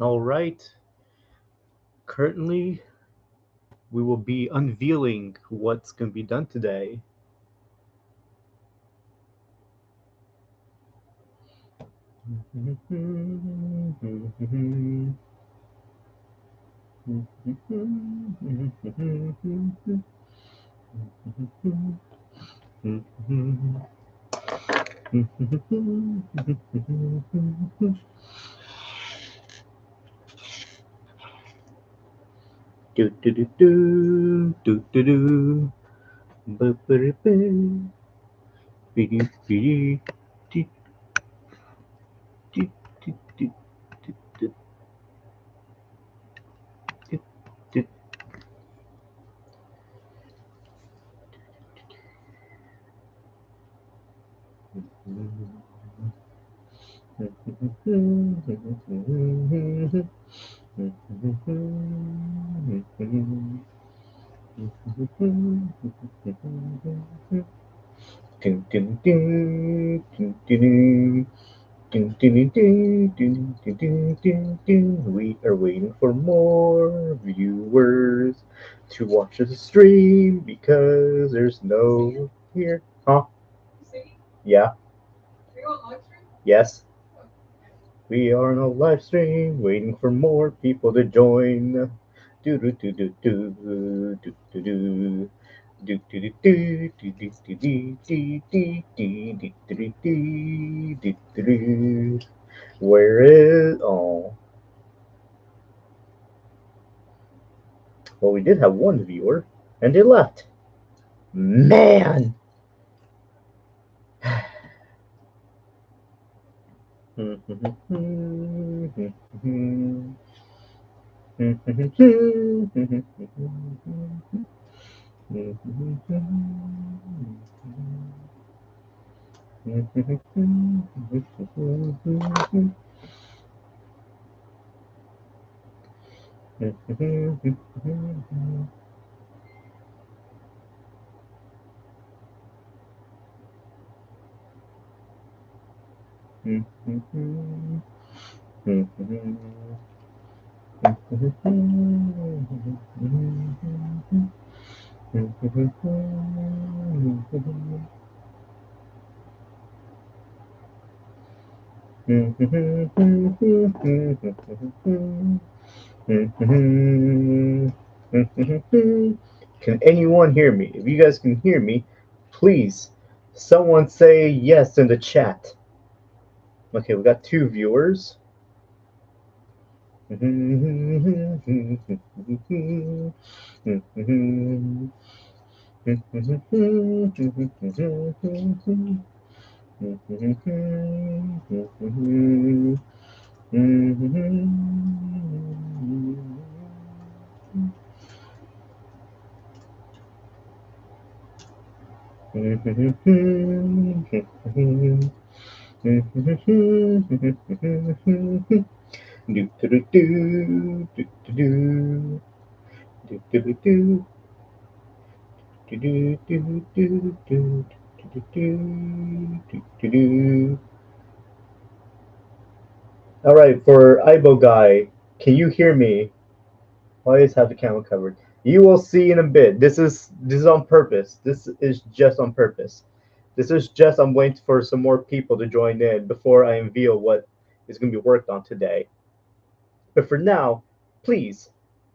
All right. Currently, we will be unveiling what's going to be done today. Do do do do do do do. Ba ba da ba. Be do be do do do do do do do do. Ding, ding, ding, ding, ding, ding, ding, ding, ding, ding, ding, ding, ding. We are waiting for more viewers to watch the stream because there's no here. Huh? Yeah. Yes. We are on a live stream waiting for more people to join. Do do do do do do do do. Do do do do do do do do do do do do do do do. Where is well, we did have one viewer and they left. Man. Can anyone hear me? If you guys can hear me, please, someone say yes in the chat. Okay, we got two viewers. Do do do do do do do do do do. Do do do do do do do do do do. All right, for Aibo guy, can you hear me? Always have the camera covered. You will see in a bit. This is on purpose. This is just on purpose. This is just I'm waiting for some more people to join in before I unveil what is going to be worked on today. But for now, please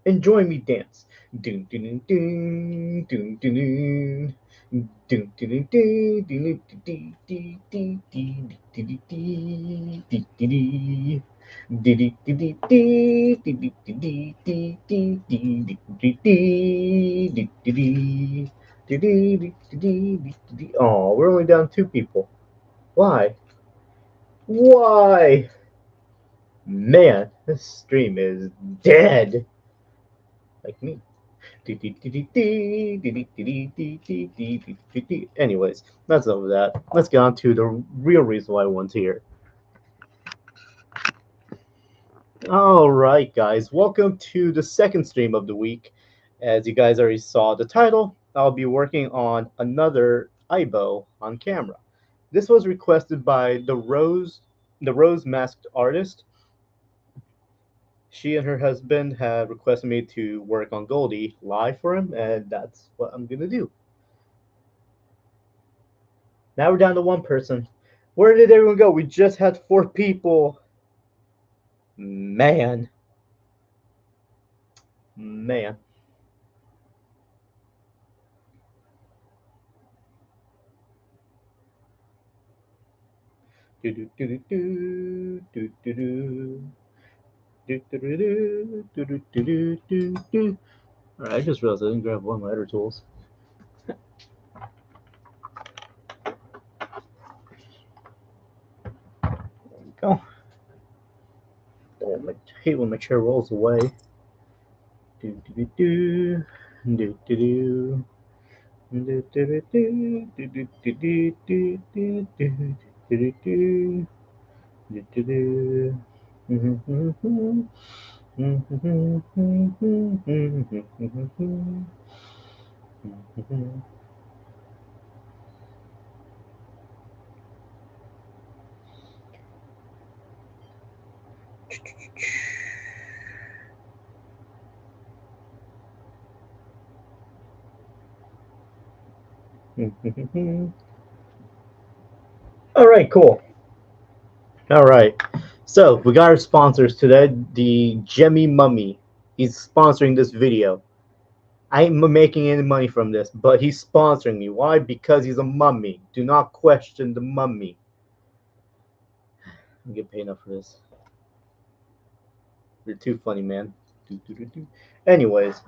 enjoy me dance. Dun dun dun dun dun dun. Dun dun dun dun dun dun dun dun dun dun dun dun dun. Diddy diddy dee diddy diddy dee dee dee dee dee dee dee. Oh, we're only down two people. Why? Why? Man, this stream is dead. Like me. Anyways, that's enough of that. Let's get on to the real reason why everyone's here. All right, guys, welcome to the second stream of the week. As you guys already saw the title, I'll be working on another Aibo on camera. This was requested by the Rose Masked Artist. She and her husband have requested me to work on Goldie live for him, and that's what I'm gonna do. Now we're down to one person. Where did everyone go? We just had 4 people. Man. Man. Do do do do do do do do. Do, do, do, do, do, do, do, do, do. Alright, I just realized I didn't grab one of my editor tools. There we go. Oh, I hate when my chair rolls away. Do do do do do do do. Do do do do do do do do do do do do do do do. All right, cool. All right. So we got our sponsors today. The Jemmy Mummy. He's sponsoring this video. I ain't making any money from this, but he's sponsoring me. Why? Because he's a mummy. Do not question the mummy. I'm getting paid enough for this. You're too funny, man. Anyways,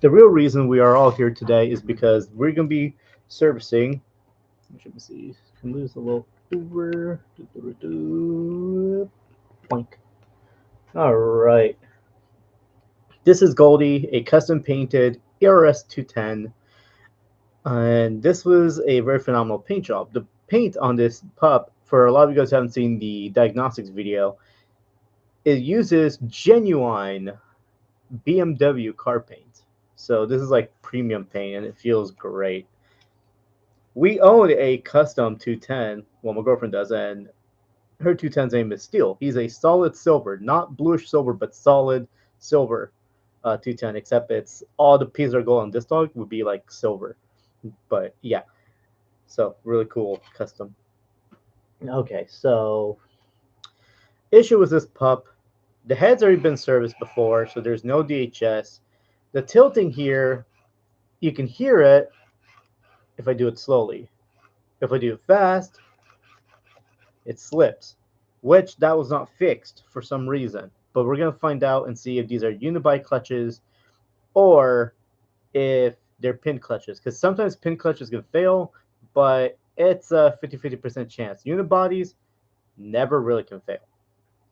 the real reason we are all here today is because we're gonna be servicing. Let me see. Can lose a little over. Boink. All right. This is Goldie, a custom painted ERS-210, and this was a very phenomenal paint job. The paint on this pup, for a lot of you guys who haven't seen the diagnostics video, it uses genuine BMW car paint. So this is like premium paint, and it feels great. We own a custom 210, well, my girlfriend does, and her 210's name is Steel. He's a solid silver, not bluish silver, but solid silver 210, except it's all the pieces are gold on this dog would be like silver. But yeah, so really cool custom. Okay, so issue with this pup, the head's already been serviced before, so there's no DHS. The tilting here, you can hear it if I do it slowly. If I do it fast, it slips, which that was not fixed for some reason. But we're going to find out and see if these are unibody clutches or if they're pin clutches. Because sometimes pin clutches can fail, but it's a 50-50% chance. Unibodies never really can fail.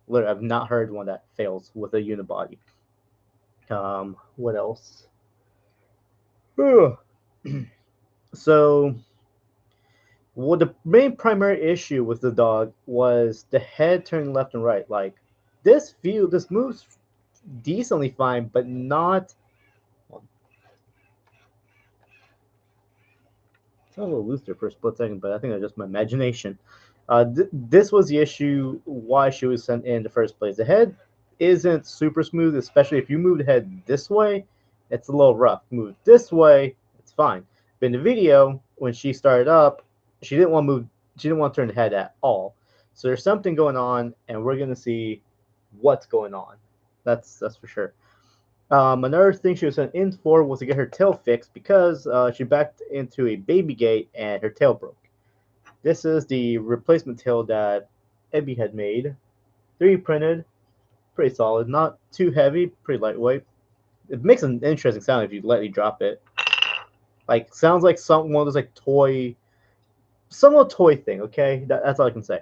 Literally, I've not heard one that fails with a unibody. What else? So, well, the main primary issue with the dog was the head turning left and right. Like this moves decently fine, but not. It's a little loose there for a split second, but I think that's just my imagination. This was the issue why she was sent in the first place. The head isn't super smooth, especially if you move the head this way, it's a little rough. Move this way, it's fine. But in the video, when she started up, she didn't want to move. She didn't want to turn the head at all. So there's something going on, and we're gonna see what's going on. That's for sure. Another thing she was sent in for was to get her tail fixed because she backed into a baby gate and her tail broke. This is the replacement tail that Ebby had made. 3D printed, pretty solid, not too heavy, pretty lightweight. It makes an interesting sound if you lightly drop it. Like sounds like one of those like somewhat toy thing. Okay, that's all I can say.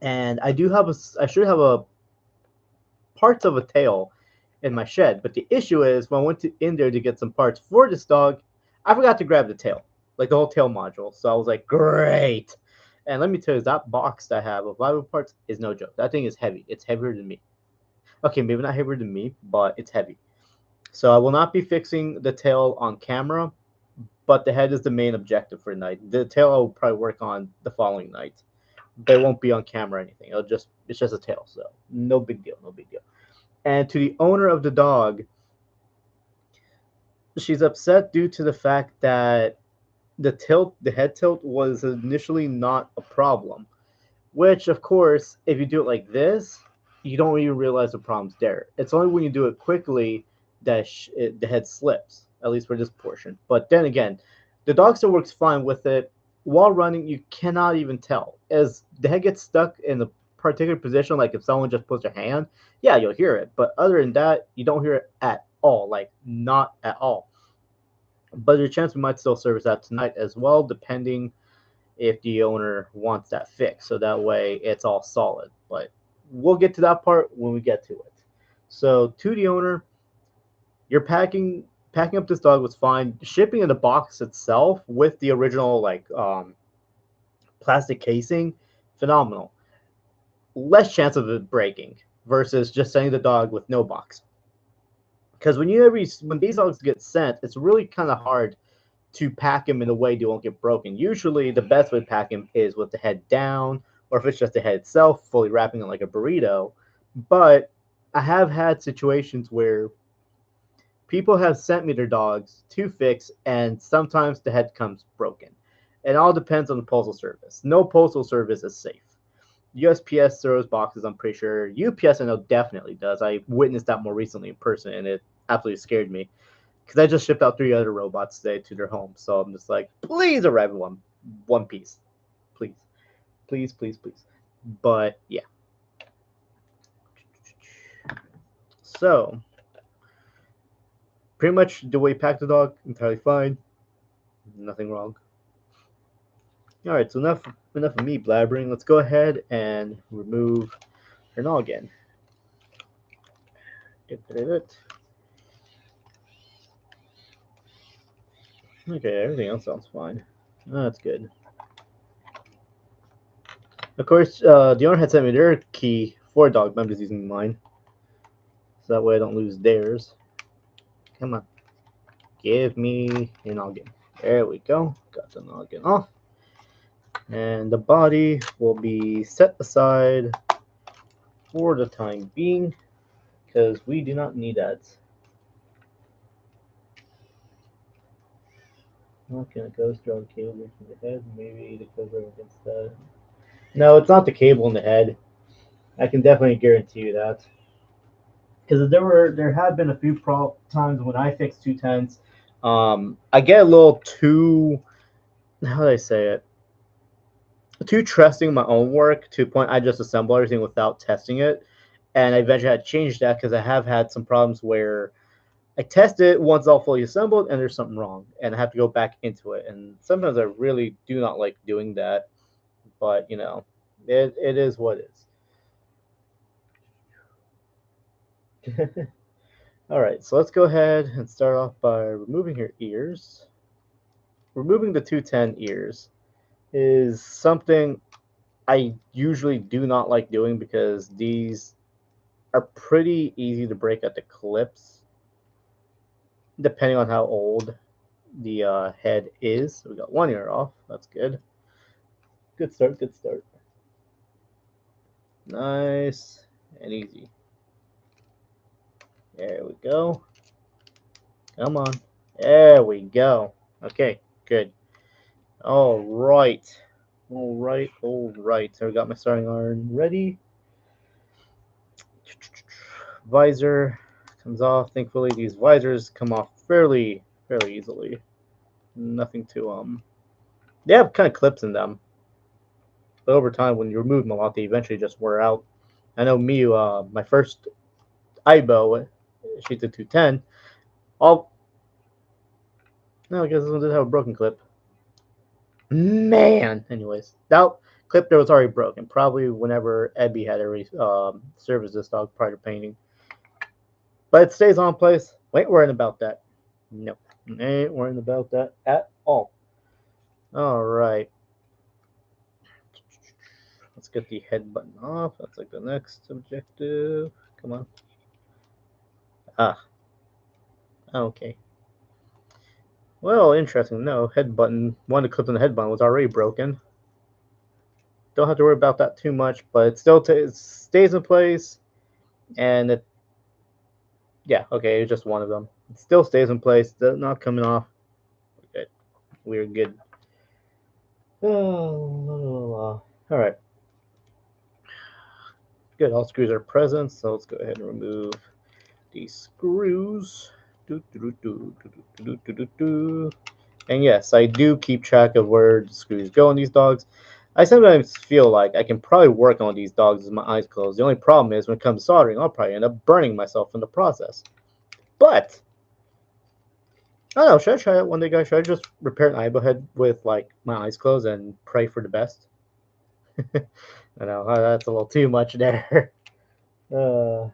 And I should have a parts of a tail in my shed, but the issue is when I went in there to get some parts for this dog, I forgot to grab the tail, like the whole tail module. So I was like, great. And let me tell you, that box that I have of Aibo parts is no joke. That thing is heavy. It's heavier than me. Okay, maybe not heavier than me, but it's heavy. So I will not be fixing the tail on camera, but the head is the main objective for tonight. The tail I will probably work on the following night. but it won't be on camera or anything. It's just a tail, so no big deal, no big deal. And to the owner of the dog, she's upset due to the fact that the head tilt was initially not a problem. Which, of course, if you do it like this, you don't even realize the problem's there. It's only when you do it quickly that the head slips, at least for this portion. But then again, the dog still works fine with it. While running, you cannot even tell. As the head gets stuck in a particular position, like if someone just puts their hand, yeah, you'll hear it. But other than that, you don't hear it at all, like not at all. But there's a chance we might still service that tonight as well, depending if the owner wants that fixed. So that way it's all solid. But we'll get to that part when we get to it. So to the owner, you're packing up this dog was fine. Shipping in the box itself with the original plastic casing, phenomenal. Less chance of it breaking versus just sending the dog with no box. Because when these dogs get sent, it's really kind of hard to pack them in a way they won't get broken. Usually, the best way to pack them is with the head down, or if it's just the head itself, fully wrapping it like a burrito. But I have had situations where people have sent me their dogs to fix, and sometimes the head comes broken. It all depends on the postal service. No postal service is safe. USPS throws boxes, I'm pretty sure. UPS, I know, definitely does. I witnessed that more recently in person, and it absolutely scared me because I just shipped out 3 other robots today to their home. So I'm just like, please arrive in one piece, please, please, please, please. But yeah. So pretty much the way you pack the dog, entirely fine, nothing wrong. All right, so enough of me blabbering. Let's go ahead and remove her noggin. Okay, everything else sounds fine. Oh, that's good. Of course, the owner had sent me their key for dog, but I'm just using mine. So that way I don't lose theirs. Come on. Give me your noggin. There we go. Got the noggin off. And the body will be set aside for the time being because we do not need that. Okay, it goes through the cable into the head. Maybe the cover against that. No, it's not the cable in the head. I can definitely guarantee you that. Because there have been a few times when I fix 210s, I get a little too, how do I say it, too trusting my own work to the point I just assemble everything without testing it, and I eventually had to change that because I have had some problems where I test it once all fully assembled and there's something wrong, and I have to go back into it, and sometimes I really do not like doing that, but it is what it is. All right, so let's go ahead and start off by removing her ears. Removing the 210 ears is something I usually do not like doing because these are pretty easy to break at the clips, depending on how old the head is. So we got 1 ear off. That's good. Good start, good start. Nice and easy. There we go. Come on. There we go. Okay, good. All right. All right, all right. So I got my starting iron ready. Visor comes off. Thankfully, these visors come off fairly easily. Nothing to They have kind of clips in them, but over time, when you remove them a lot, they eventually just wear out. I know me. My first Aibo, she's a 210. All no, I guess this one did have a broken clip. Man, anyways, that clip there was already broken. Probably whenever Ebby had already serviced this dog prior to painting. But it stays on place. We ain't worrying about that. Nope. Ain't worrying about that at all. Alright. Let's get the head button off. That's like the next objective. Come on. Ah. Okay. Well, interesting. No, head button. One of the clips on the head button was already broken. Don't have to worry about that too much, but it still it stays in place, and it, yeah, okay, it's just one of them. It still stays in place, not coming off. Okay, we're good. Oh, all right. Good, all screws are present, so let's go ahead and remove these screws. And yes, I do keep track of where the screws go on these dogs. I sometimes feel like I can probably work on these dogs with my eyes closed. The only problem is when it comes to soldering, I'll probably end up burning myself in the process. But I don't know, should I try it one day, guys? Should I just repair an Aibo head with like my eyes closed and pray for the best? I know that's a little too much there. Uh,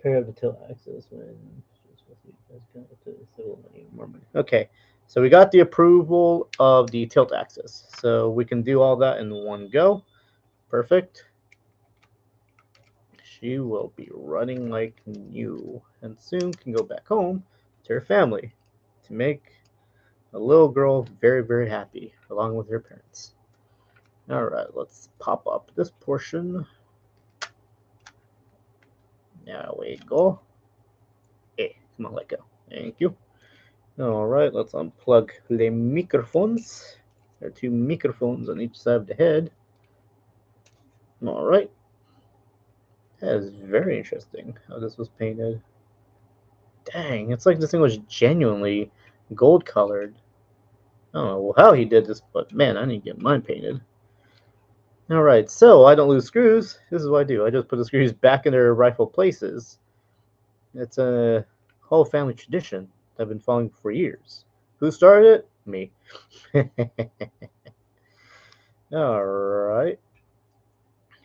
pair of the tilt axis when more money. Okay, so we got the approval of the tilt axis, so we can do all that in one go. Perfect. She will be running like new, and soon can go back home to her family to make a little girl very, very happy, along with her parents. All right, let's pop up this portion. There we go. Hey, come on, let go. Thank you. All right, let's unplug the microphones. There are two microphones on each side of the head. All right. That is very interesting how this was painted. Dang, it's like this thing was genuinely gold colored. I don't know how he did this, but man, I need to get mine painted. Alright, so I don't lose screws. This is what I do. I just put the screws back in their rightful places. It's a whole family tradition that I've been following for years. Who started it? Me. Alright.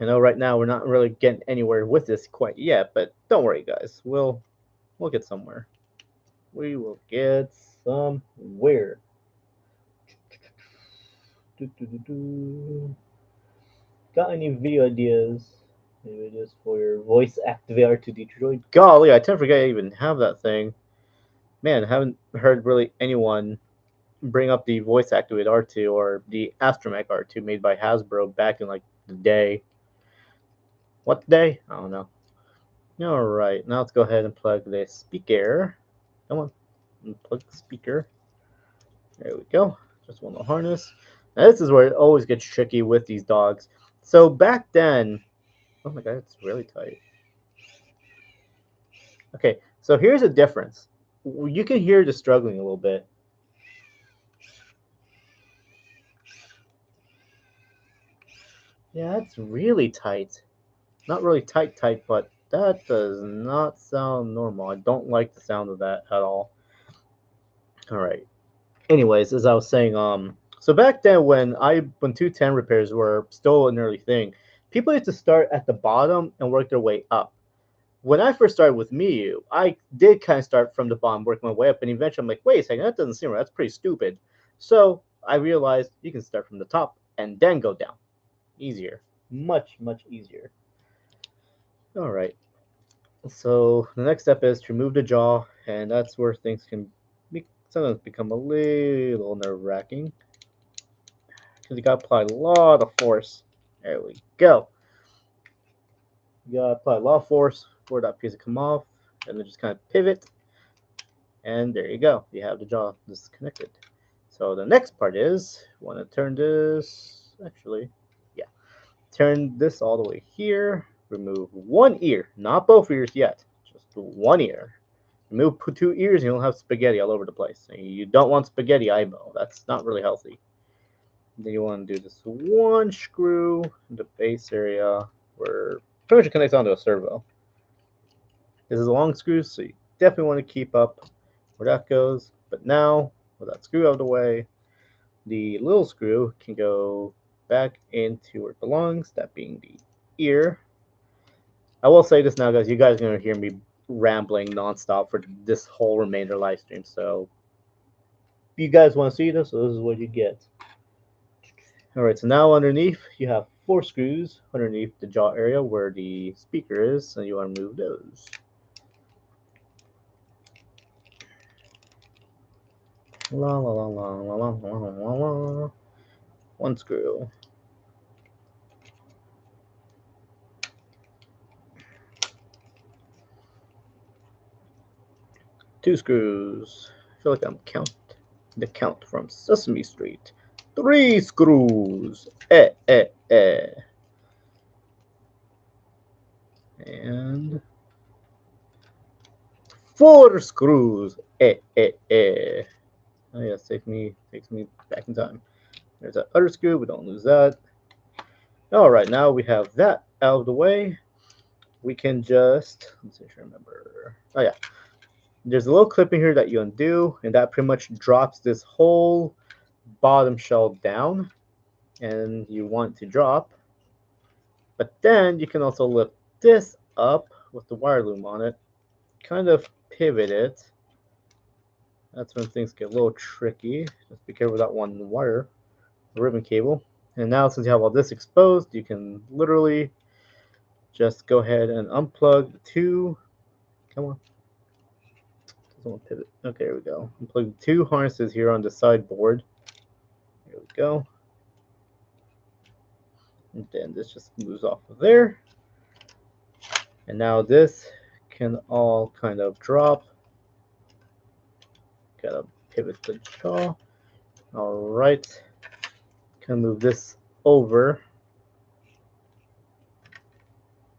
I know right now we're not really getting anywhere with this quite yet, but don't worry guys. We'll get somewhere. We will get somewhere. Got any video ideas? Maybe just for your voice activator to Detroit. Golly, I tend to forget I even have that thing. Man, I haven't heard really anyone bring up the voice activated R2 or the Astromech R2 made by Hasbro back in like the day. What day? I don't know. Alright, now let's go ahead and plug the speaker. Come on, plug the speaker. There we go. Just one little harness. Now this is where it always gets tricky with these dogs. So back then, oh my god, it's really tight. Okay, so here's a difference. You can hear the struggling a little bit. Yeah, that's really tight. Not really tight, but that does not sound normal. I don't like the sound of that at all. All right. Anyways, as I was saying, so back then when 210 repairs were still an early thing, people used to start at the bottom and work their way up. When I first started with Miyu, I did kind of start from the bottom, work my way up, and eventually I'm like, wait a second, that doesn't seem right. That's pretty stupid. So I realized you can start from the top and then go down. Easier. Much, much easier. All right. So the next step is to remove the jaw, and that's where things can sometimes become a little nerve-wracking because you got to apply a lot of force. There we go. You got to apply a lot of force for that piece to come off, and then just kind of pivot, and there you go. You have the jaw disconnected. So the next part is, want to turn this, actually, yeah, turn this all the way here, remove one ear, not both ears yet, just one ear. Remove two ears, and you'll have spaghetti all over the place. You don't want spaghetti Aibo. That's not really healthy. Then you want to do this one screw in the base area where pretty much it connects onto a servo. This is a long screw, so you definitely want to keep up where that goes. But now, with that screw out of the way, the little screw can go back into where it belongs, that being the ear. I will say this now, guys. You guys are going to hear me rambling nonstop for this whole remainder live stream. So, if you guys want to see this, so this is what you get. Alright, so now underneath, you have 4 screws underneath the jaw area where the speaker is, and you want to move those. La la la la la la la la la. One screw. Two screws. I feel like I'm the Count from Sesame Street. Three screws. And four screws. Oh yeah, takes me back in time. There's that other screw. We don't lose that. All right, now we have that out of the way. We can just let's see if I remember. Oh yeah, there's a little clip in here that you undo, and that pretty much drops this whole bottom shell down, and you want to drop. But then you can also lift this up with the wire loom on it, kind of pivot it. That's when things get a little tricky. Just be careful with that one wire, ribbon cable. And now since you have all this exposed, you can literally just go ahead and unplug the two. Come on. Doesn't want to pivot. Okay, here we go. Unplug the two harnesses here on the sideboard. Here we go. And then this just moves off of there. And now this can all kind of drop. Gotta pivot the jaw. Alright. Can move this over.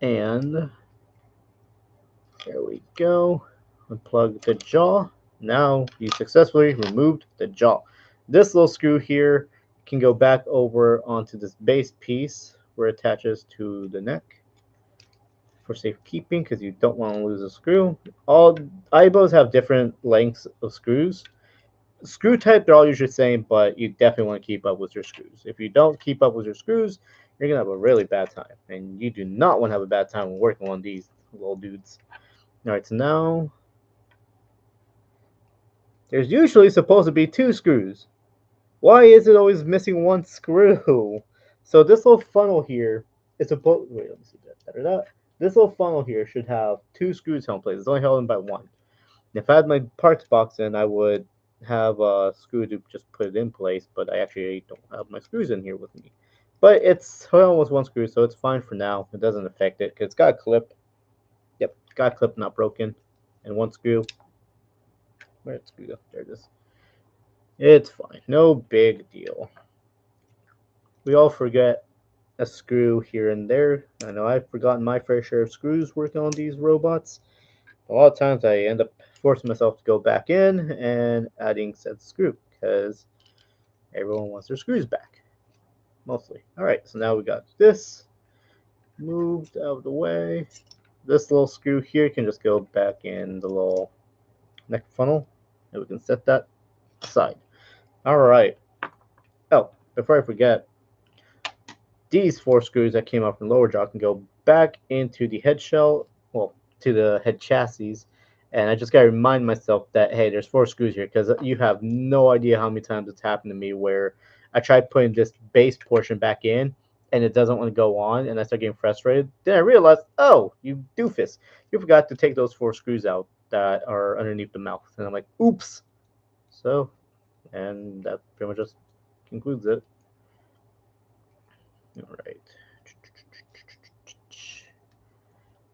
And there we go. Unplug the jaw. Now you successfully removed the jaw. This little screw here can go back over onto this base piece where it attaches to the neck for safekeeping because you don't want to lose a screw. All Aibos have different lengths of screws. Screw type, they're all usually the same, but you definitely want to keep up with your screws. If you don't keep up with your screws, you're going to have a really bad time. And you do not want to have a bad time when working on these little dudes. Alright, so now there's usually supposed to be two screws. Why is it always missing one screw? So this little funnel here is supposed. Wait, let me see that. Better. This little funnel here should have two screws held in place. It's only held in by one. If I had my parts box in, I would have a screw to just put it in place, but I actually don't have my screws in here with me. But it's held with one screw, so it's fine for now. It doesn't affect it because it's got a clip. Yep, got a clip, not broken, and one screw. Where'd the screw go? There it is. It's fine. No big deal. We all forget a screw here and there. I know I've forgotten my fair share of screws working on these robots. A lot of times I end up forcing myself to go back in and adding said screw because everyone wants their screws back. Mostly. Alright, so now we got this moved out of the way. This little screw here can just go back in the little neck funnel, and we can set that aside. Alright. Oh, before I forget, these four screws that came out from the lower jaw can go back into the head shell, well, to the head chassis. And I just got to remind myself that, hey, there's four screws here because you have no idea how many times it's happened to me where I tried putting this base portion back in and it doesn't want to go on and I start getting frustrated. Then I realized, oh, you doofus, you forgot to take those four screws out that are underneath the mouth. And I'm like, oops. So, and that pretty much just concludes it. All right.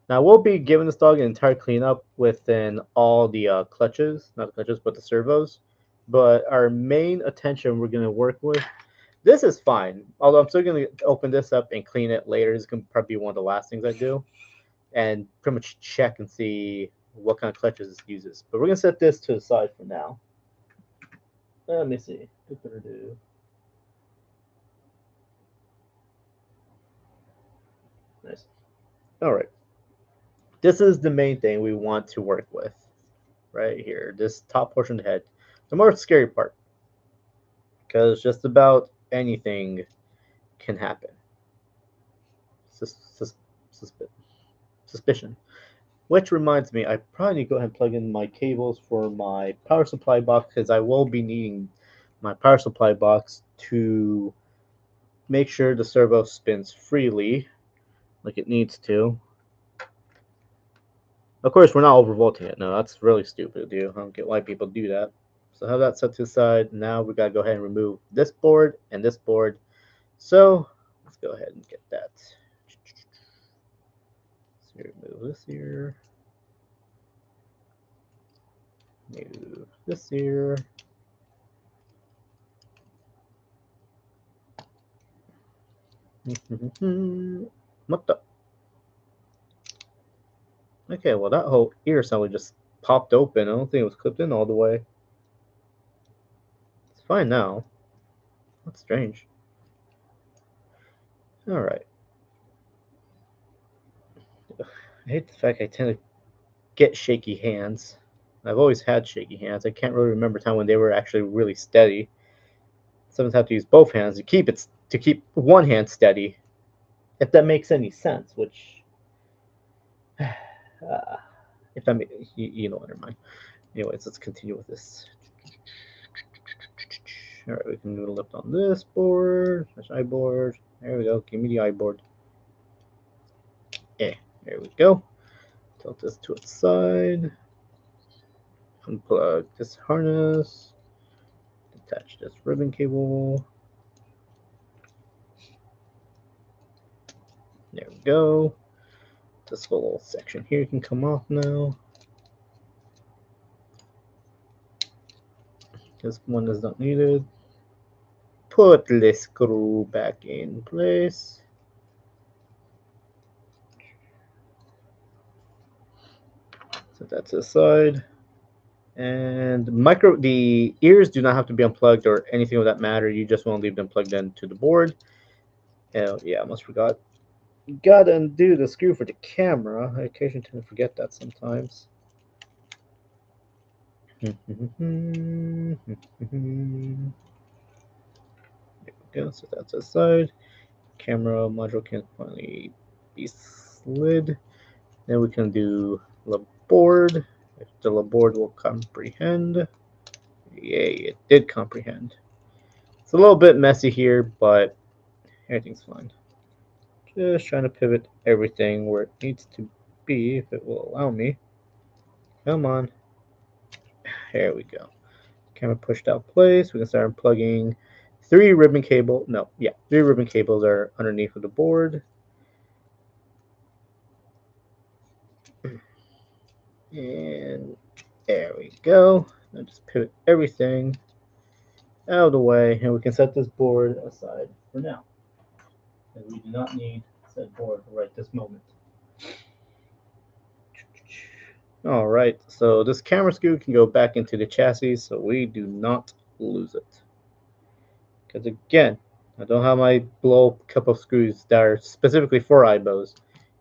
Now we'll be giving this dog an entire cleanup within all the clutches, not the clutches, but the servos. But our main attention we're going to work with, this is fine. Although I'm still going to open this up and clean it later. This can probably be one of the last things I do. And pretty much check and see what kind of clutches this uses. But we're going to set this to the side for now. Let me see. Nice. All right. This is the main thing we want to work with right here. This top portion of the head. The more scary part. Because just about anything can happen. Suspicion. Which reminds me, I probably need to go ahead and plug in my cables for my power supply box because I will be needing my power supply box to make sure the servo spins freely like it needs to. Of course, we're not overvolting it. No, that's really stupid, dude. I don't get why people do that. So have that set to the side. Now we gotta go ahead and remove this board and this board So let's go ahead and get that. So remove this here. Move this here. What the? Okay, well that whole ear assembly just popped open. I don't think it was clipped in all the way. It's fine now. That's strange. Alright. I hate the fact I tend to get shaky hands. I've always had shaky hands. I can't really remember a time when they were actually really steady. Sometimes I have to use both hands to keep one hand steady. If that makes any sense, which if that you know what, never mind. Anyways, let's continue with this. All right, we can do a lift on this board. That's iBoard. There we go. Give me the iBoard. Yeah, there we go. Tilt this to its side. Unplug this harness. Attach this ribbon cable. There we go. This little section here can come off now. This one is not needed. Put the screw back in place. Set that to the side. And the ears do not have to be unplugged or anything of that matter. You just want to leave them plugged into the board. Oh, yeah, I almost forgot. You gotta undo the screw for the camera. I occasionally tend to forget that sometimes. There we go. So that's the side. Camera module can finally be slid. Then we can do the board. If the board will comprehend. Yay, it did comprehend. It's a little bit messy here, but everything's fine. Just trying to pivot everything where it needs to be, if it will allow me. Come on. There we go. Camera pushed out place. We can start unplugging three ribbon cables are underneath of the board. And there we go. Now just pivot everything out of the way, and we can set this board aside for now. And we do not need said board right this moment. All right, so this camera screw can go back into the chassis, so we do not lose it. Because again, I don't have my blow cup of screws that are specifically for Aibos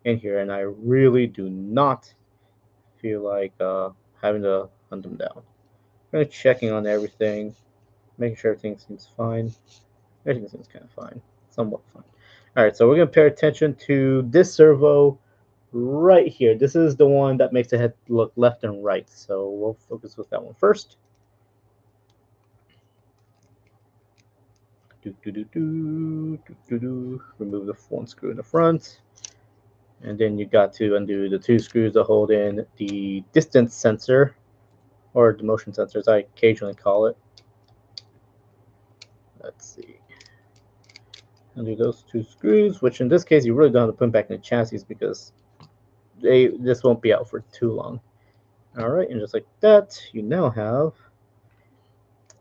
in here, and I really do not feel like having to hunt them down. I'm checking on everything, making sure everything seems fine. Everything seems kind of fine, somewhat fine. All right, so we're going to pay attention to this servo right here. This is the one that makes the head look left and right, so we'll focus with that one first. Remove the one screw in the front, and then you got to undo the two screws that hold in the distance sensor, or the motion sensor as I occasionally call it. Let's see. Undo those two screws, which in this case you really don't have to put them back in the chassis because this won't be out for too long. All right, and just like that, you now have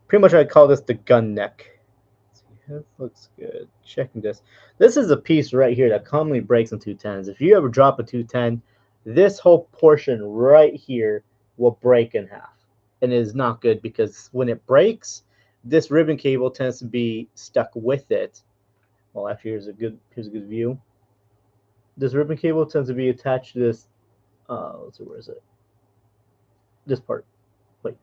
pretty much I call this the gun neck. That looks good. Checking this. This is a piece right here that commonly breaks in 210s. If you ever drop a 210, this whole portion right here will break in half. And it is not good because when it breaks, this ribbon cable tends to be stuck with it. Well, actually, here's a good view. This ribbon cable tends to be attached to this. Let's see, where is it? This part. Wait.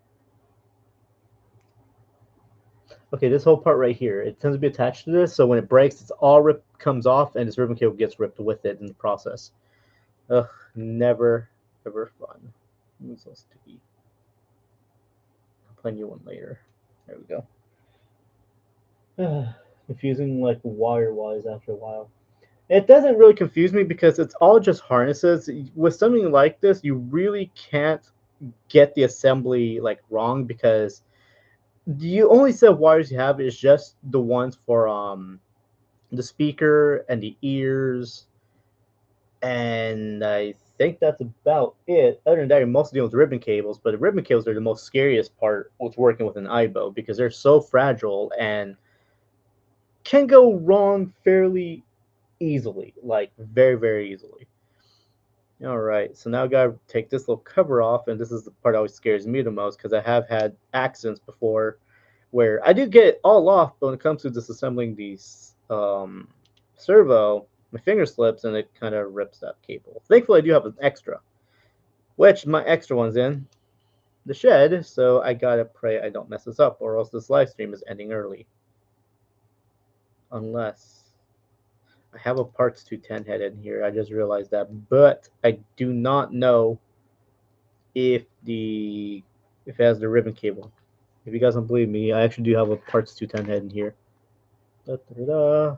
Okay, this whole part right here, it tends to be attached to this, so when it breaks, it's all comes off, and this ribbon cable gets ripped with it in the process. Ugh, never, ever fun. It's so sticky. I'll play a new one later. There we go. Confusing, like, wire-wise after a while. It doesn't really confuse me because it's all just harnesses. With something like this, you really can't get the assembly, like, wrong because the only set of wires you have is just the ones for the speaker and the ears, and I think that's about it. Other than that, I'm mostly dealing with ribbon cables, but the ribbon cables are the most scariest part with working with an Aibo because they're so fragile and can go wrong fairly easily, like very, very easily. All right, so now I gotta take this little cover off, and this is the part that always scares me the most because I have had accidents before where I do get it all off, but when it comes to disassembling these servo, my finger slips and it kind of rips that cable. Thankfully, I do have an extra, which my extra one's in the shed, so I gotta pray I don't mess this up, or else this live stream is ending early. Unless I have a parts 210 head in here, I just realized that, but I do not know if it has the ribbon cable. If you guys don't believe me, I actually do have a parts 210 head in here. Da, da, da.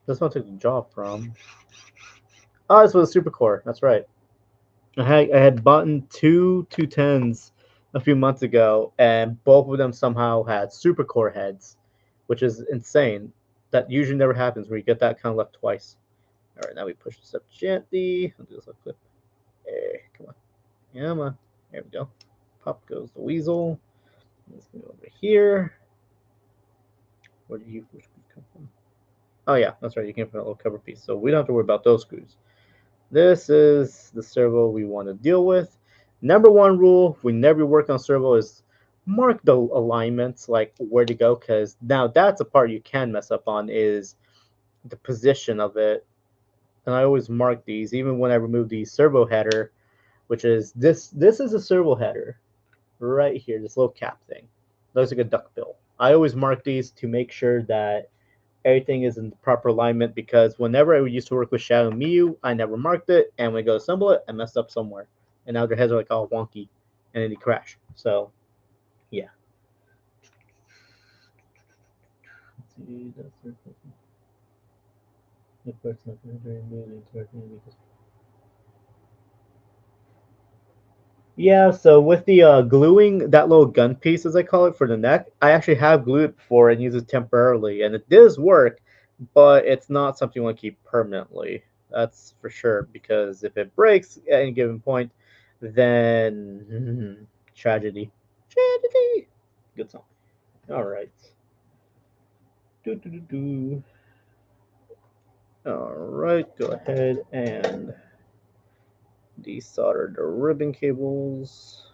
That's what I took the jaw from. Oh, this was a super core. That's right. I had bought two 210s a few months ago, and both of them somehow had super core heads, which is insane. That usually never happens where you get that kind of left twice. All right, now we push this up gently. I'll do this little clip. Hey, come on. Come on. There we go. Pop goes the weasel. Let's go over here. Where did you come from? Oh yeah, that's right. You came from that little cover piece, so we don't have to worry about those screws. This is the servo we want to deal with. Number one rule: we never work on servo is mark the alignments, like where to go, because now that's a part you can mess up on is the position of it. And I always mark these, even when I remove the servo header, which is this. This is a servo header right here. This little cap thing looks like a duck bill. I always mark these to make sure that everything is in the proper alignment because whenever I used to work with Shadow Miu, I never marked it, and when I go to assemble it, I messed up somewhere, and now their heads are like all wonky, and then they crash. So, yeah. Let's see, that's the part's not going to because yeah, so with the gluing that little gun piece, as I call it, for the neck, I actually have glued it before and used it temporarily, and it does work, but it's not something you want to keep permanently. That's for sure, because if it breaks at any given point, then tragedy. Tragedy! Good song. All right. Do, do, do, do. All right, go ahead and desolder the ribbon cables.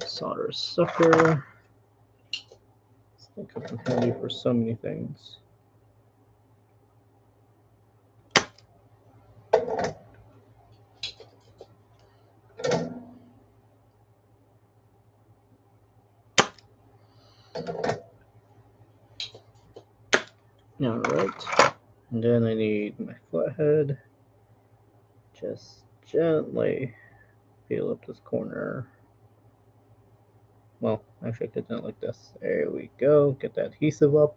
Solder sucker. This thing comes in handy for so many things. All right, and then I need my flathead. Just gently peel up this corner. Well, actually, I could do it like this. There we go. Get that adhesive up.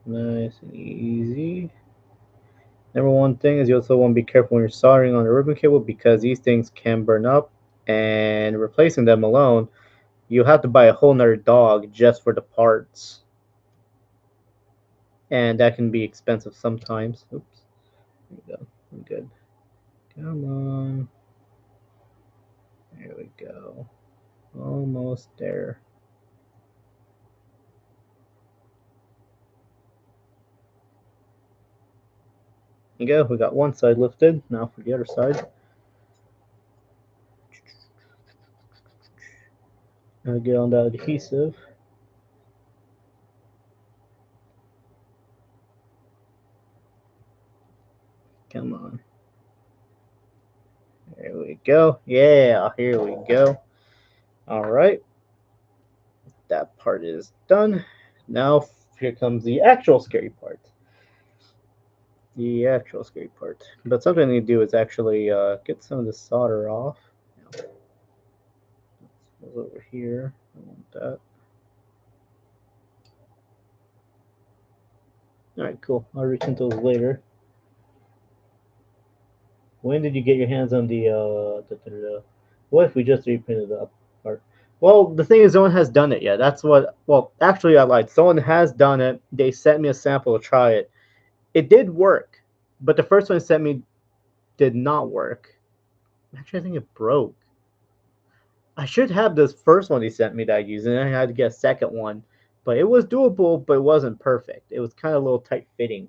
Nice and easy. Number one thing is you also want to be careful when you're soldering on the ribbon cable because these things can burn up, and replacing them alone, you'll have to buy a whole nother dog just for the parts. And that can be expensive sometimes. Oops. There we go. I'm good. Come on. There we go. Almost there. There you go. We got one side lifted. Now for the other side. Now get on that adhesive. Come on. There we go. Yeah, here we go. All right. That part is done. Now here comes the actual scary part. The actual scary part. But something I need to do is actually get some of the solder off. Let's over here. I want that. All right, cool. I'll reach into those later. When did you get your hands on the What if we just reprinted the up part? Well, the thing is, no one has done it yet. That's what. Well, actually, I lied. Someone has done it. They sent me a sample to try it. It did work, but the first one they sent me did not work. Actually, I think it broke. I should have this first one he sent me that I used, and I had to get a second one. But it was doable, but it wasn't perfect. It was kind of a little tight fitting.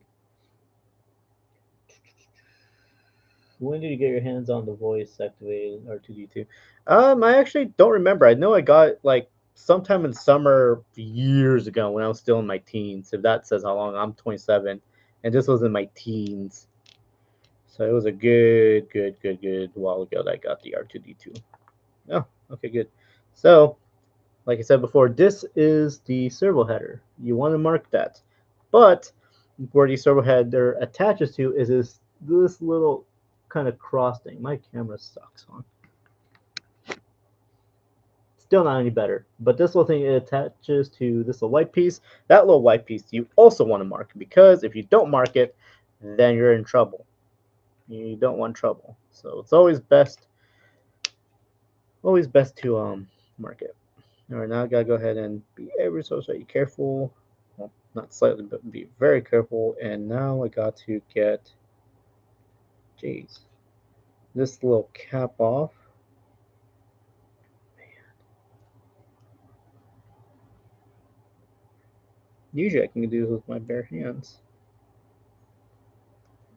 When did you get your hands on the voice activated R2D2? I actually don't remember. I know I got it like sometime in summer years ago when I was still in my teens. If that says how long, I'm 27, and this was in my teens. So it was a good while ago that I got the R2D2. Oh, okay, good. So, like I said before, this is the servo header. You want to mark that. But where the servo header attaches to is this little kind of cross thing. My camera sucks on. Still not any better. But this little thing, it attaches to this little white piece. That little white piece you also want to mark, because if you don't mark it, then you're in trouble. You don't want trouble. So it's always best to mark it. All right, now I gotta go ahead and be ever so slightly careful. Well, not slightly, but be very careful. And now I got to get, jeez, this little cap off. Usually I can do this with my bare hands.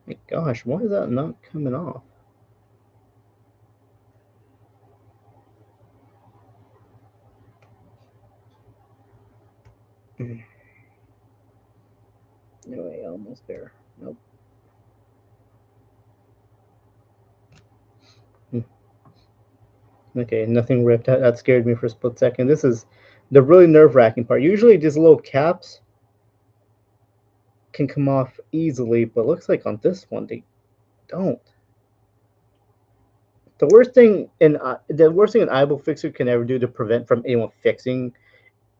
My gosh, why is that not coming off? Anyway, almost there. Nope. Okay, nothing ripped. That scared me for a split second. This is the really nerve-wracking part. Usually these little caps can come off easily, but looks like on this one they don't. The worst thing an Aibo fixer can ever do to prevent from anyone fixing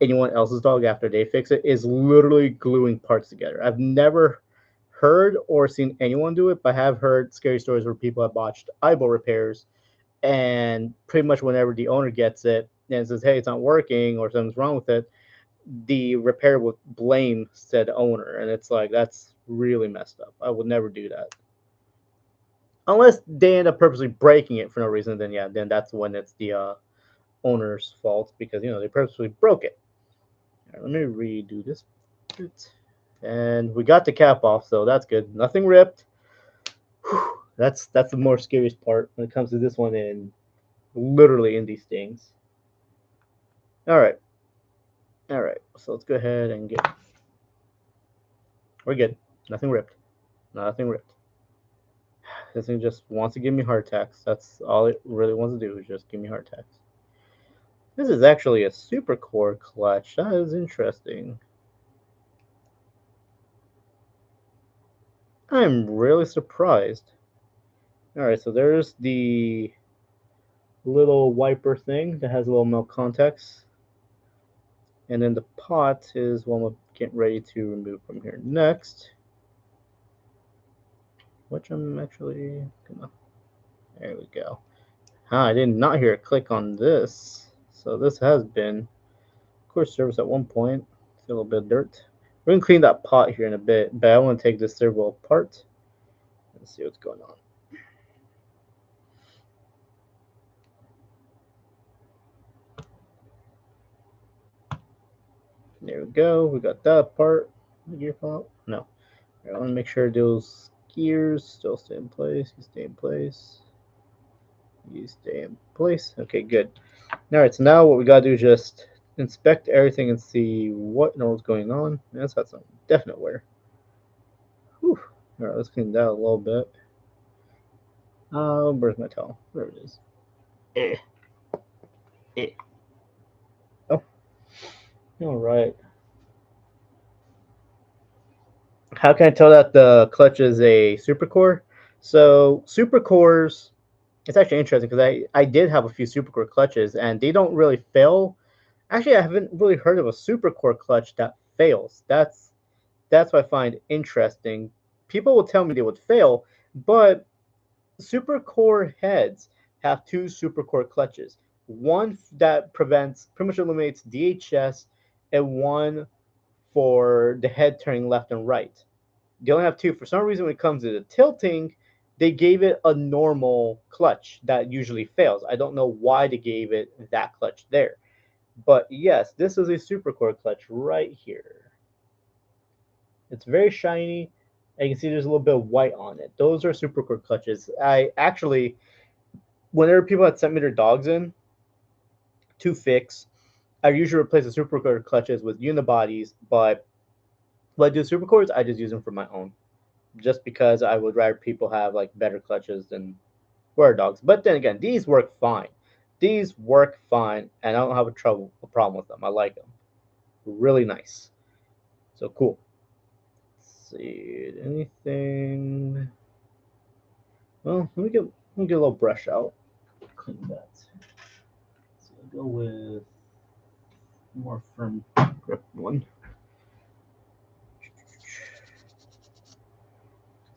anyone else's dog after they fix it is literally gluing parts together. I've never heard or seen anyone do it, but I have heard scary stories where people have botched Aibo repairs, and pretty much whenever the owner gets it and says, "Hey, it's not working," or something's wrong with it, the repair would blame said owner, and it's like that's really messed up. I would never do that. Unless they end up purposely breaking it for no reason, then yeah, then that's when it's the owner's fault, because they purposely broke it. All right, let me redo this bit. And we got the cap off, so that's good. Nothing ripped. Whew. That's the more scariest part when it comes to this one, and literally in these things. All right, all right. So let's go ahead and get. We're good. Nothing ripped. Nothing ripped. This thing just wants to give me heart attacks. That's all it really wants to do, is just give me heart attacks. This is actually a super core clutch. That is interesting. I'm really surprised. Alright, so there's the little wiper thing that has a little milk contacts. And then the pot is one we're getting ready to remove from here next. Which I'm actually gonna. There we go. I did not hear a click on this. So this has been, of course, service at one point. See a little bit of dirt. We're gonna clean that pot here in a bit, but I want to take this servo apart and see what's going on. There we go. We got that part. Gear pop? No. I want to make sure those gears still stay in place. You stay in place. You stay in place. Okay, good. All right. So now what we gotta do is just inspect everything and see what in the world's going on. That's got some definite wear. Whew. All right. Let's clean that a little bit. Where's my towel? There it is. Eh. Eh. Oh. All right. How can I tell that the clutch is a supercore? So supercores, it's actually interesting because I did have a few supercore clutches and they don't really fail. Actually, I haven't really heard of a supercore clutch that fails. That's what I find interesting. People will tell me they would fail, but supercore heads have two supercore clutches. One that prevents, pretty much eliminates DHS, and one for the head turning left and right. They only have two. For some reason, when it comes to the tilting, they gave it a normal clutch that usually fails. I don't know why they gave it that clutch there. But yes, this is a supercore clutch right here. It's very shiny. And you can see there's a little bit of white on it. Those are supercore clutches. I actually, whenever people had sent me their dogs in to fix, I usually replace the supercore clutches with unibodies. But when I do supercores, I just use them for my own, just because I would rather people have like better clutches than were dogs. But then again, these work fine. These work fine, and I don't have a problem with them. I like them. Really nice. So cool. Let's see, anything? Well, let me get a little brush out. Clean that. So I'll go with more firm grip one.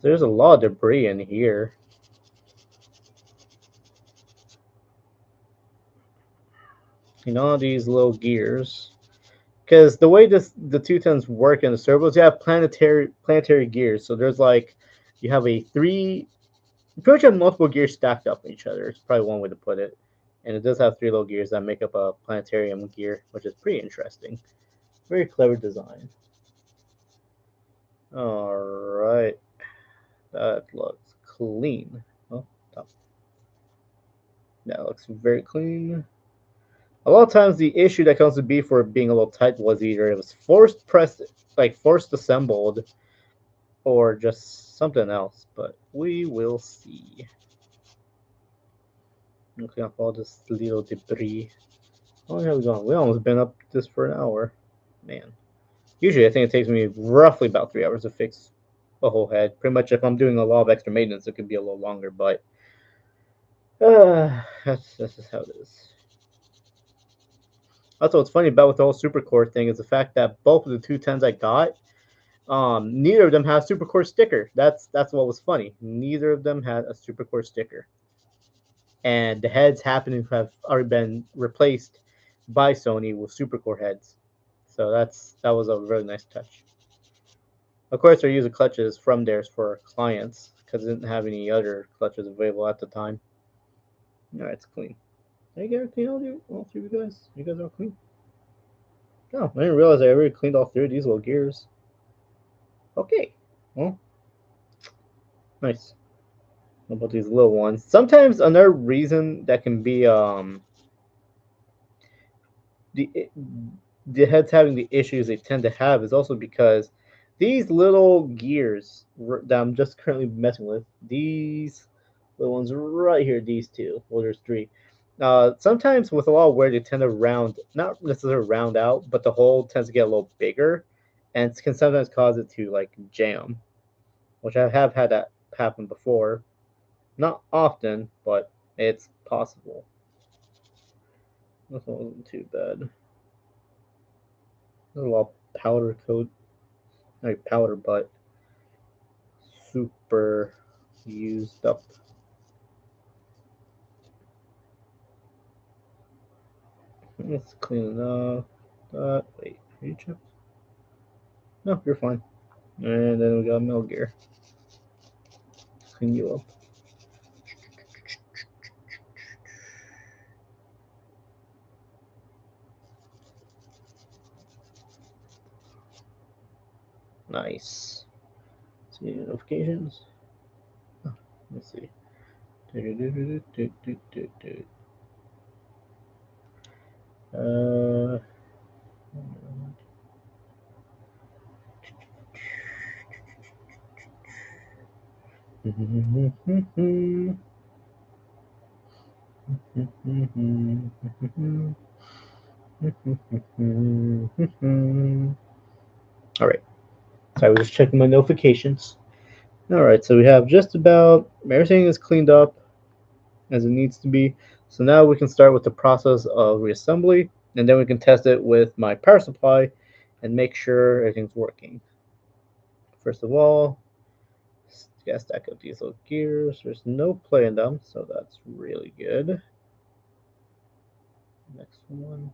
There's a lot of debris in here. You know, these little gears. Because the way the 210s work in the servos, you have planetary gears. So there's like, you have a three, you pretty much have multiple gears stacked up in each other. It's probably one way to put it. And it does have three little gears that make up a planetarium gear, which is pretty interesting. Very clever design. All right. That looks clean. Oh, top. That looks very clean. A lot of times the issue that comes to be for being a little tight was either it was forced pressed, like forced assembled, or just something else, but we will see. Clean up all this little debris. How long have we gone? We almost been up this for an hour. Man. Usually I think it takes me roughly about 3 hours to fix a whole head. Pretty much if I'm doing a lot of extra maintenance, it could be a little longer, but that's just how it is. Also, what's funny about with the whole supercore thing is the fact that both of the 210s I got, neither of them have supercore sticker. That's what was funny. Neither of them had a supercore sticker, and the heads happen to have already been replaced by Sony with supercore heads. So that was a really nice touch. Of course, they're using clutches from theirs for clients because they didn't have any other clutches available at the time. All right, it's clean. Did I get it clean all three of you guys? You guys are clean? Oh, I didn't realize I already cleaned all three of these little gears. Okay. Well, nice. What about these little ones? Sometimes another reason that can be the heads having the issues they tend to have is also because these little gears that I'm just currently messing with, these little ones right here, these two, well, there's three. Sometimes with a lot of wear, they tend to not necessarily round out, but the hole tends to get a little bigger, and it can sometimes cause it to like jam, which I have had that happen before. Not often, but it's possible. This one wasn't too bad. There's a lot of powder coat, like powder, but super used up. Let's clean it up. Wait, are you chipped? No, you're fine. And then we got Metal Gear. Clean you up. Nice. See notifications. Oh, let's see. Uh. All right. So I was just checking my notifications. All right. So we have just about everything is cleaned up as it needs to be. So now we can start with the process of reassembly, and then we can test it with my power supply and make sure everything's working. First of all, gotta stack up these little gears. There's no play in them, so that's really good. Next one,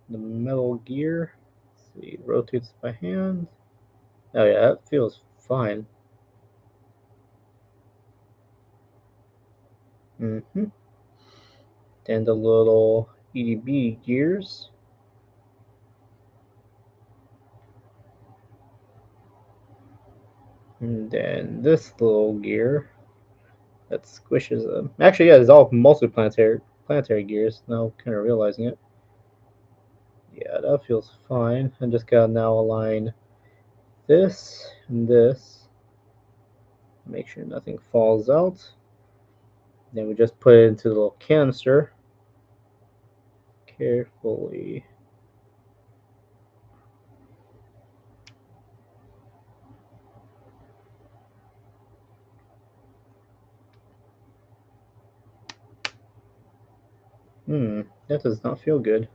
the metal gear. Let's see, rotates by hand. Oh yeah, that feels fine. Mm-hmm. Then the little EDB gears. And then this little gear that squishes them. Actually, yeah, it's all mostly planetary gears. Now, kind of realizing it. Yeah, that feels fine. I just gotta now align this and this. Make sure nothing falls out. Then we just put it into the little canister. Carefully. That does not feel good.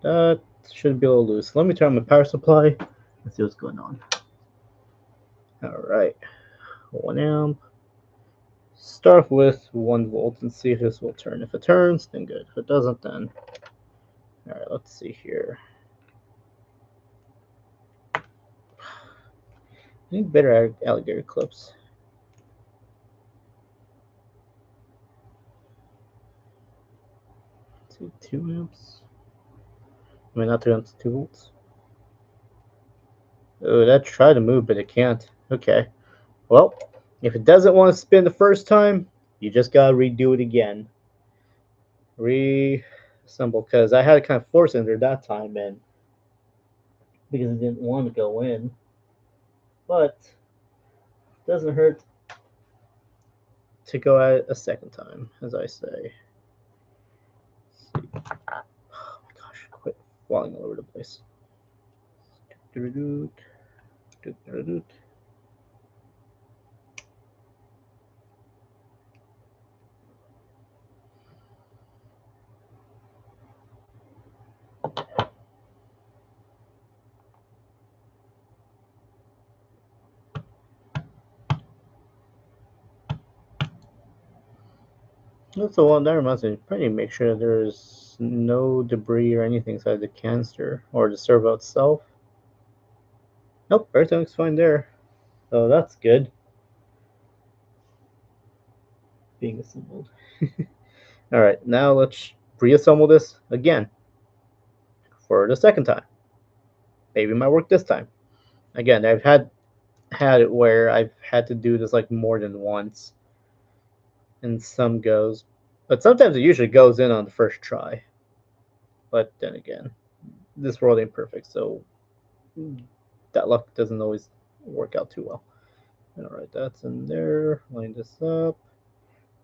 That should be a little loose. Let me turn on my power supply and see what's going on. Alright. 1 amp. Start with 1 volt and see if this will turn. If it turns, then good. If it doesn't, then... Alright, let's see here. I need better alligator clips. Let's see, 2 amps. I mean, not 2 amps, 2 volts. Oh, that tried to move, but it can't. Okay. Well, if it doesn't want to spin the first time, you just gotta redo it again. Reassemble, because I had to kind of force it there that time, and because it didn't want to go in. But it doesn't hurt to go at it a second time, as I say. Oh my gosh, quit falling all over the place. That's the one that reminds me. Probably make sure there's no debris or anything inside the canister or the servo itself. Nope, everything looks fine there. So that's good. Being assembled. Alright, now let's reassemble this again for the second time. Maybe it might work this time. Again, I've had it where I've had to do this like more than once. And some goes. But sometimes it usually goes in on the first try. But then again, this world ain't perfect, so that luck doesn't always work out too well. Alright, that's in there. Line this up.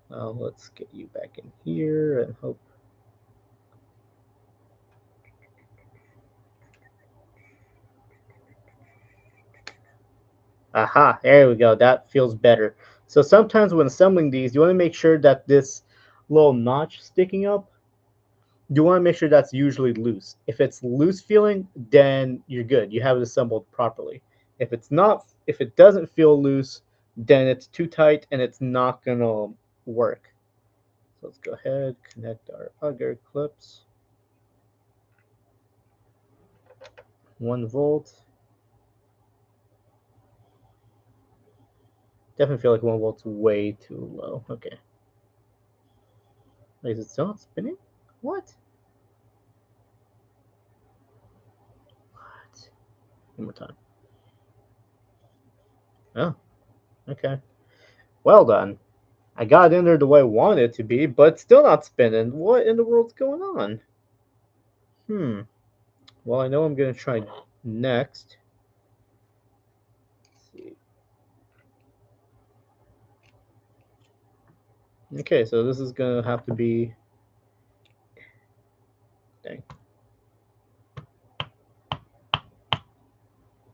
Now let's get you back in here and hope. Aha, there we go. That feels better. So sometimes when assembling these, you want to make sure that this little notch sticking up, you want to make sure that's usually loose. If it's loose feeling, then you're good. You have it assembled properly. If it's not, if it doesn't feel loose, then it's too tight and it's not gonna work. So let's go ahead, connect our other clips. 1 volt. Definitely feel like 1 volt's way too low. Okay. Wait, is it still not spinning? What? What? One more time. Oh, okay. Well done. I got in there the way I wanted it to be, but still not spinning. What in the world's going on? Well, I know I'm going to try next. Let's see. Okay, so this is going to have to be... Dang.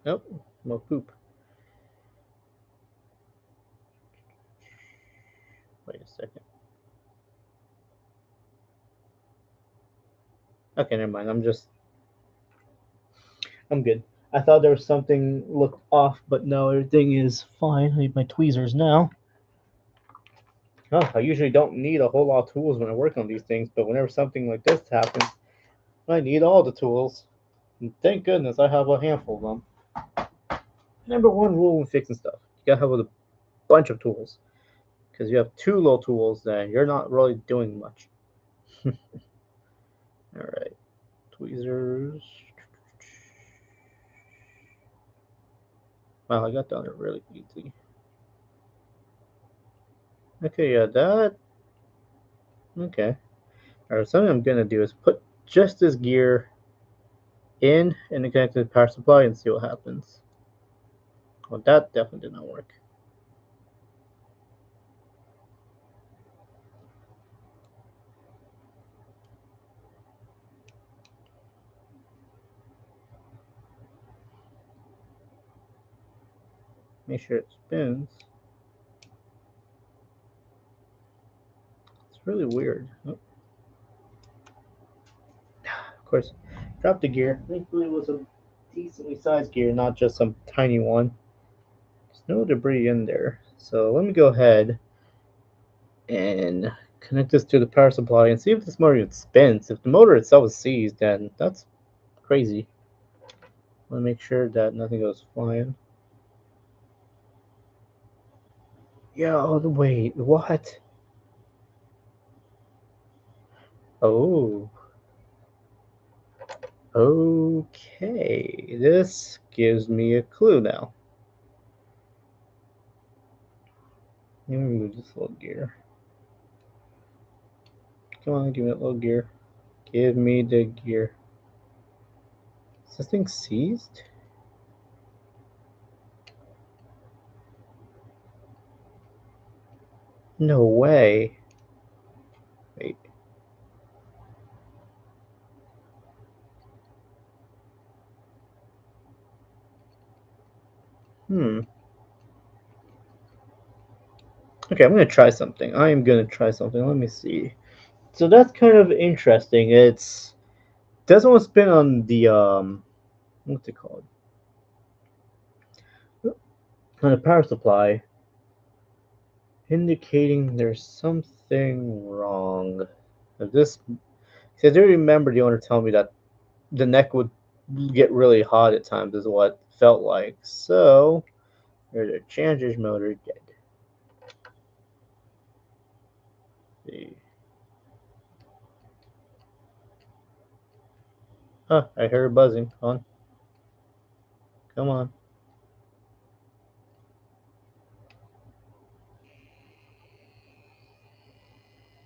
Nope, no poop. Wait a second. Okay, never mind. I'm good. I thought there was something looked off, but no, everything is fine. I need my tweezers now. Oh, I usually don't need a whole lot of tools when I work on these things, but whenever something like this happens, I need all the tools. And thank goodness I have a handful of them. Number one rule when fixing stuff: you gotta have a bunch of tools. Because you have too little tools, then you're not really doing much. Alright, tweezers. Wow, I got down there really easily. Okay, yeah, that. Okay. Alright, something I'm gonna do is put just this gear in and then connect to the power supply and see what happens. Well, that definitely did not work. Make sure it spins. It's really weird. Oh. Of course, drop the gear. Thankfully, it was a decently sized gear, not just some tiny one. There's no debris in there. So let me go ahead and connect this to the power supply and see if this motor even spins. If the motor itself is seized, then that's crazy. Want to make sure that nothing goes flying. Yo, wait, what? Oh, okay. This gives me a clue now. Let me remove this little gear. Come on, give me that little gear. Give me the gear. Is this thing seized? No way. Wait. Hmm. Okay, I'm gonna try something. I am gonna try something. Let me see. So that's kind of interesting. It's doesn't want to spin on the what's it called? On the power supply, indicating there's something wrong. This, see, I do remember the owner telling me that the neck would get really hot at times, is what it felt like. So there's a changes motor dead. Let's see. Huh, I heard buzzing. Come on.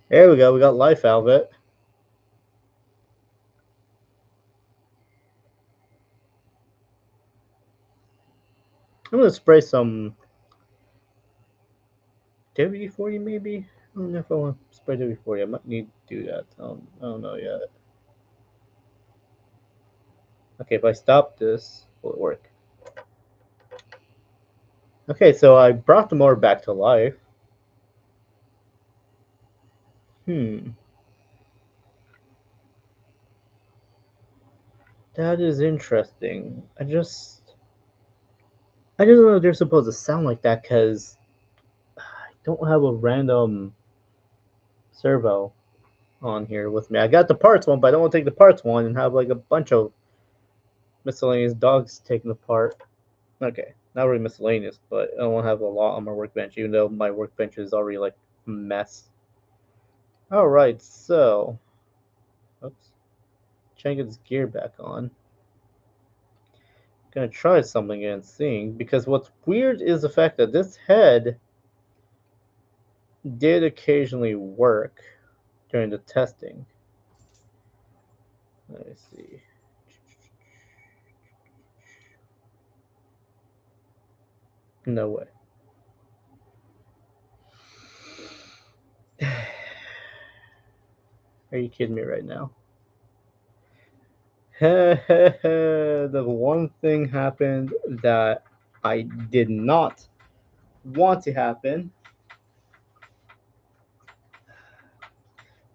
There we go. We got life out of it. I'm gonna spray some WD-40 maybe. I don't know if I want to spray WD-40. I might need to do that. I don't know yet. Okay, if I stop this, will it work? Okay, so I brought the motor back to life. Hmm. That is interesting. I didn't know they're supposed to sound like that because I don't have a random servo on here with me. I got the parts one, but I don't want to take the parts one and have like a bunch of miscellaneous dogs taking the part. Okay, not really miscellaneous, but I don't want to have a lot on my workbench, even though my workbench is already like a mess. Alright, so. Oops. Trying to get this gear back on. Gonna try something and seeing, because what's weird is the fact that this head did occasionally work during the testing. Let me see. No way. Are you kidding me right now? The one thing happened that I did not want to happen.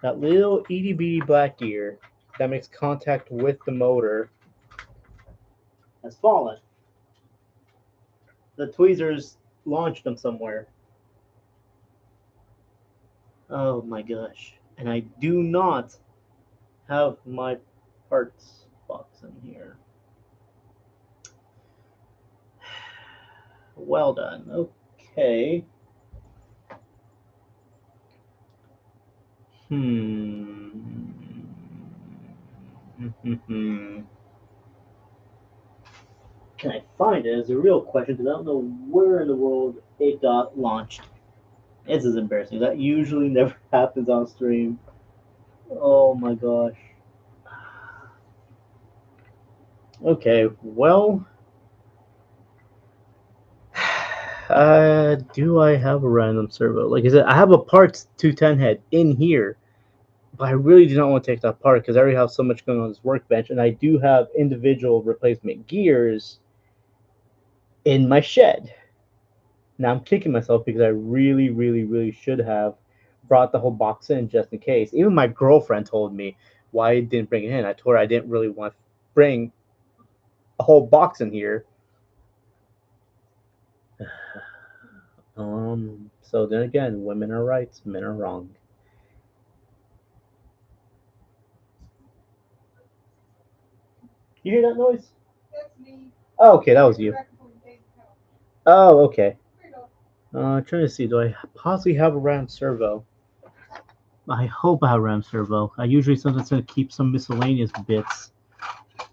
That little itty bitty black gear that makes contact with the motor has fallen. The tweezers launched them somewhere. Oh my gosh. And I do not have my parts box in here. Well done. Okay. Can I find it is a real question because I don't know where in the world it got launched. This is embarrassing. That usually never happens on stream. Oh my gosh. Okay, well, do I have a random servo? Like I said, I have a parts 210 head in here, but I really do not want to take that apart because I already have so much going on this workbench, and I do have individual replacement gears in my shed. Now I'm kicking myself because I really, really, really should have brought the whole box in just in case. Even my girlfriend told me why I didn't bring it in. I told her I didn't really want to bring a whole box in here. So then again, women are right, men are wrong. You hear that noise? That's me. Oh, okay, that was you. Oh, okay. Trying to see, do I possibly have a RAM servo? I hope I have a RAM servo. I usually sometimes keep some miscellaneous bits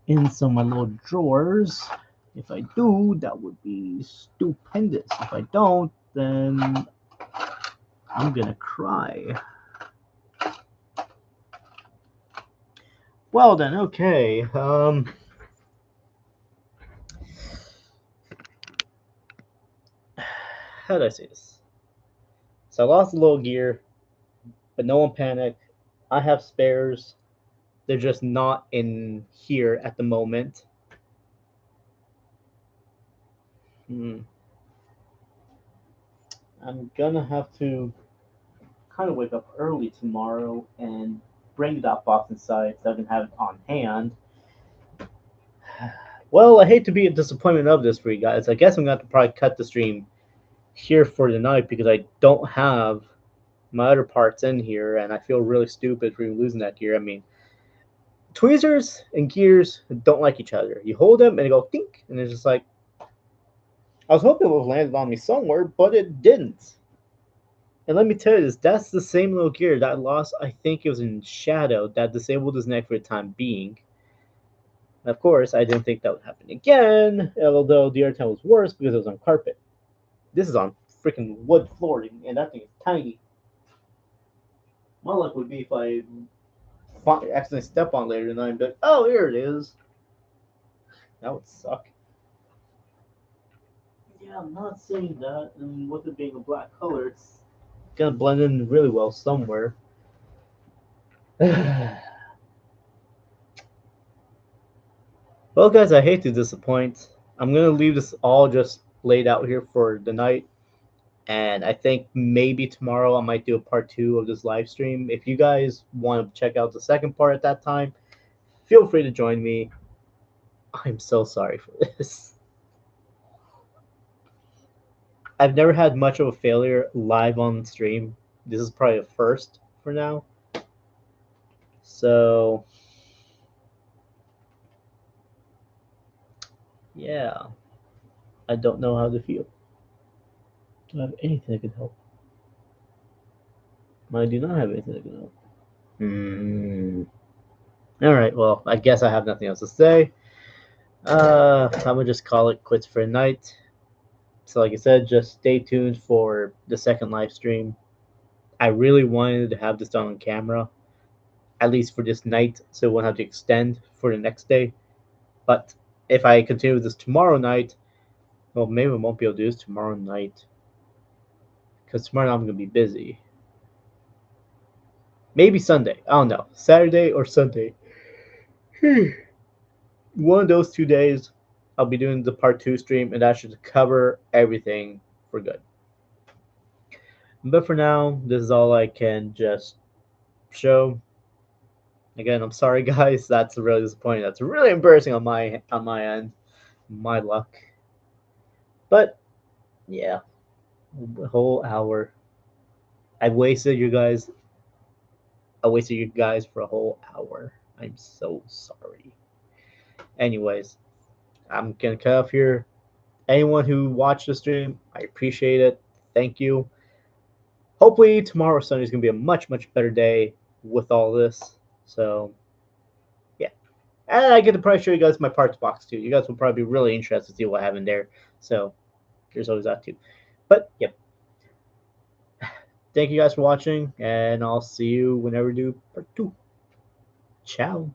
in some of my little drawers. If I do, that would be stupendous. If I don't, then I'm gonna cry. Well then, okay. How did I say this? So I lost a little gear, but no one panic. I have spares. They're just not in here at the moment. I'm gonna have to kind of wake up early tomorrow and bring that box inside so I can have it on hand. Well, I hate to be a disappointment of this for you guys. I guess I'm gonna have to probably cut the stream here for the night because I don't have my other parts in here, and I feel really stupid for even losing that gear. I mean, tweezers and gears don't like each other. You hold them and they go dink, and it's just like I was hoping it would have landed on me somewhere, but it didn't. And let me tell you this, that's the same little gear that I lost, I think it was in Shadow, that disabled his neck for the time being. And of course, I didn't think that would happen again, although the other time was worse because it was on carpet. This is on freaking wood flooring, and that thing is tiny. My luck would be if I accidentally step on later tonight and be like, oh, here it is. That would suck. Yeah, I'm not saying that, and with it being a black color, it's gonna blend in really well somewhere. Well, guys, I hate to disappoint. I'm gonna leave this all just laid out here for the night, and I think maybe tomorrow I might do a part 2 of this live stream. If you guys want to check out the second part at that time, feel free to join me. I'm so sorry for this. I've never had much of a failure live on stream. This is probably a first for now. So, yeah, I don't know how to feel. Do I have anything that can help? I do not have anything that can help. All right, well, I guess I have nothing else to say. I'm gonna just call it quits for a night. So, like I said, just stay tuned for the second live stream. I really wanted to have this done on camera, at least for this night, so it won't have to extend for the next day. But if I continue with this tomorrow night, well, maybe I won't be able to do this tomorrow night because tomorrow night I'm gonna be busy. Maybe Sunday. I don't know. Saturday or Sunday. One of those 2 days, I'll be doing the part 2 stream, and that should cover everything for good. But for now, this is all I can just show. Again, I'm sorry, guys. That's really disappointing. That's really embarrassing on my end. my luck. But yeah, a whole hour. I wasted you guys. I wasted you guys for a whole hour. I'm so sorry. Anyways, I'm gonna cut off here. Anyone who watched the stream, I appreciate it. Thank you. Hopefully tomorrow Sunday is gonna be a much better day with all this. So yeah, and I get to probably show you guys my parts box too. You guys will probably be really interested to see what I have in there. So there's always that too. But yep. Thank you guys for watching, and I'll see you whenever we do part 2. Ciao.